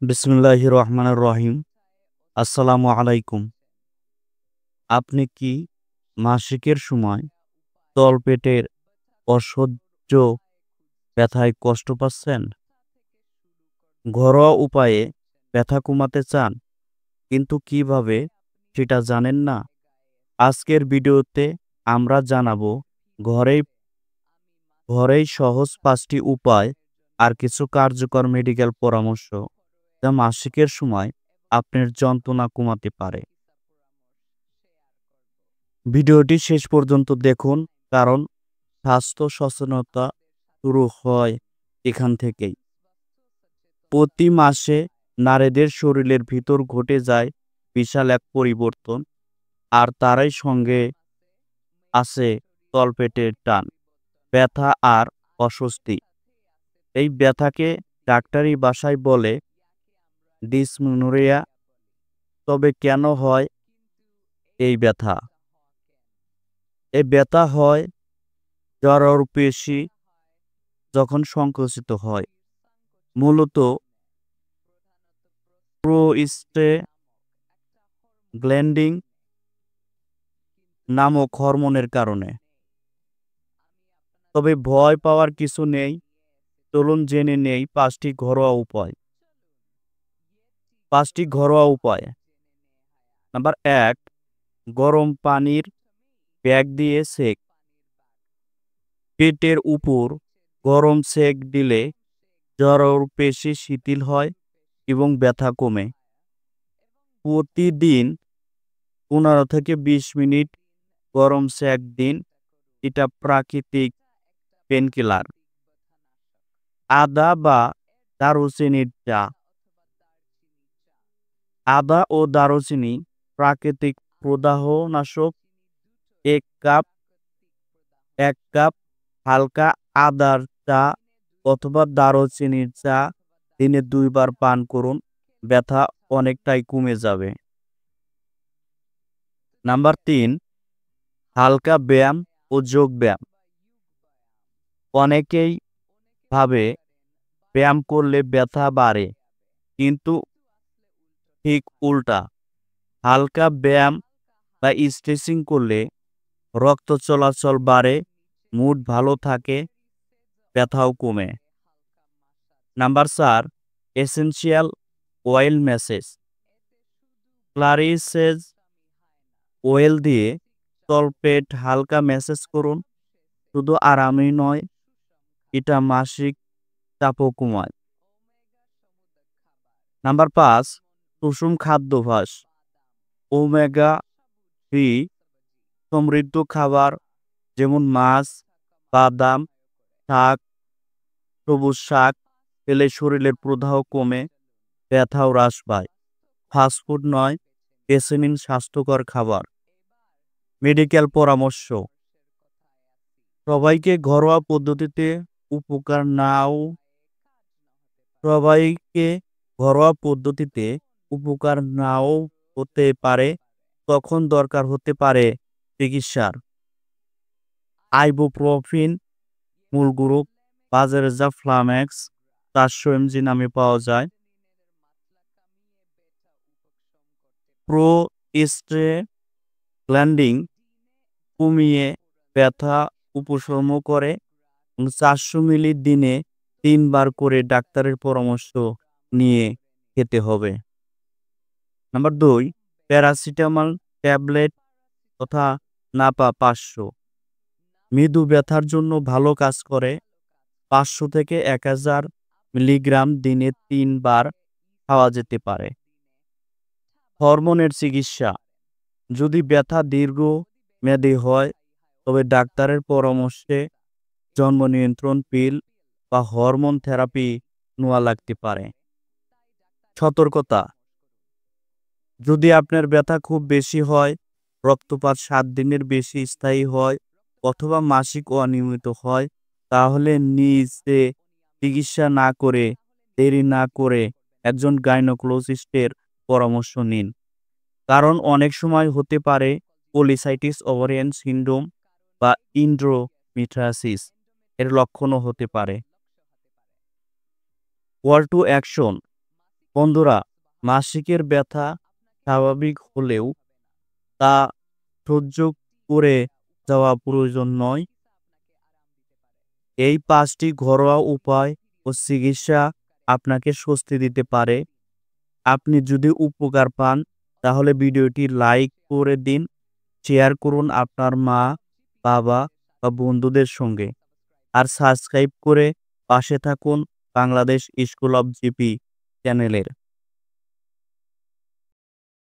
বিসমিল্লাহির রহমানির রহিম। আসসালামু আলাইকুম। আপনি কি মাসিকের সময় তলপেটের অসহ্য ব্যথায় কষ্ট পাচ্ছেন? ঘরোয়া উপায়ে ব্যথা কমাতে চান, কিন্তু কিভাবে সেটা জানেন না? আজকের ভিডিওতে আমরা জানাবো ঘরেই ঘরেই সহজ ৫টি উপায় আর কিছু কার্যকর মেডিকেল পরামর্শ যা মাসিকের সময় আপনার যন্ত্রণা কমাতে পারে। ভিডিওটি শেষ পর্যন্ত দেখুন, কারণ স্বাস্থ্য সচেতনতা শুরু হয় এখান থেকেই। প্রতি মাসে নারীদের শরীরের ভিতর ঘটে যায় বিশাল এক পরিবর্তন, আর তারই সঙ্গে আছে তলপেটের টান, ব্যথা আর অস্বস্তি। এই ব্যথাকে ডাক্তারি ভাষায় বলে ডিসমেনোরিয়া। তবে কেন হয় এই ব্যথা? এই ব্যথা হয় জরায়ুপেশি যখন সংকুচিত হয়, মূলত প্রোস্টাগ্ল্যান্ডিন নামক হরমোনের কারণে। তবে ভয় পাওয়ার কিছু নেই, চলুন জেনে নেই ৫টি ঘরোয়া উপায়। ৫টি ঘরোয়া উপায়। নাম্বার ১, গরম পানির প্যাক দিয়ে সেঁক। পেটের উপর গরম সেঁক দিলে জরায়ুপেশি শিথিল হয় এবং ব্যথা কমে। প্রতিদিন ১৫ থেকে ২০ মিনিট গরম সেঁক দিন। এটা প্রাকৃতিক পেনকিলার। আদা বা দারুচিনির চা। আদা ও দারুচিনি প্রাকৃতিক প্রদাহনাশক। ১ কাপ ১ কাপ হালকা আদার চা অথবা দারুচিনির চা দিনে ২ বার পান করুন, ব্যথা অনেকটাই কমে যাবে। নাম্বার ৩, হালকা ব্যায়াম ও যোগ ব্যায়াম। অনেকেই ভাবে ব্যায়াম করলে ব্যথা বাড়ে, কিন্তু ঠিক উল্টা। হালকা ব্যায়াম বা স্ট্রেচিং করলে রক্ত চলাচল বাড়ে, মুড ভালো থাকে, ব্যথাও কমে। Number ৪, essential oil massage. Clary sage oil দিয়ে তলপেট হালকা ম্যাসেজ করুন। শুধু আরামই নয়, এটা মাসিক চাপও কমায়। নাম্বার ৫, সুষম খাদ্যাভ্যাস। ওমেগা 3 সমৃদ্ধ খাবার যেমন মাছ, বাদাম, শাক, সবুজ শাক খেলে শরীরের প্রদাহ কমে, ব্যথাও হ্রাস পায়। ফাস্টফুড নয়, বেছে নিন স্বাস্থ্যকর খাবার। মেডিকেল পরামর্শ। সবাইকে ঘরোয়া পদ্ধতিতে উপকার নাও সবাইকে ঘরোয়া পদ্ধতিতে উপকার নাও হতে পারে, তখন দরকার হতে পারে চিকিৎসার। আইবুপ্রোফেন মূল গ্রুপ, বাজারে যা ফ্লাম্যাক্স ৪০০ mg নামে পাওয়া যায়। প্রোস্টাগ্ল্যান্ডিন কমিয়ে ব্যথা উপশম করে। ৪০০ মিলি দিনে ৩ বার করে ডাক্তারের পরামর্শ নিয়ে খেতে হবে। নাম্বার ২, প্যারাসিটামল ট্যাবলেট তথা নাপা ৫০০ মৃদু ব্যথার জন্য ভালো কাজ করে। ৫০০ থেকে ১০০০ মিলিগ্রাম দিনে ৩ বার খাওয়া যেতে পারে। হরমোনের চিকিৎসা। যদি ব্যথা দীর্ঘমেয়াদী হয়, তবে ডাক্তারের পরামর্শে জন্ম নিয়ন্ত্রণ পিল বা হরমোন থেরাপি নেওয়া লাগতে পারে। সতর্কতা। যদি আপনার ব্যথা খুব বেশি হয়, রক্তপাত ৭ দিনের বেশি স্থায়ী হয় অথবা মাসিক অনিয়মিত হয়, তাহলে নিজে চিকিৎসা না করে দেরি না করে একজন গাইনোকোলজিস্টের পরামর্শ নিন। কারণ অনেক সময় হতে পারে পলিসাইটিস ওভারিয়ান সিনড্রোম বা এন্ডোমেট্রিয়াসিস এর লক্ষণও হতে পারে। Call to action. বন্ধুরা, মাসিকের ব্যথা স্বাভাবিক হলেও তা সহ্য করে যাওয়া প্রয়োজন নয়। এই ৫টি ঘরোয়া উপায় ও চিকিৎসা আপনাকে স্বস্তি দিতে পারে। আপনি যদি উপকার পান তাহলে ভিডিওটি লাইক করে দিন, শেয়ার করুন আপনার মা, বাবা বা বন্ধুদের সঙ্গে। আর সাবস্ক্রাইব করে পাশে থাকুন বাংলাদেশ স্কুল অব জিপি চ্যানেলের।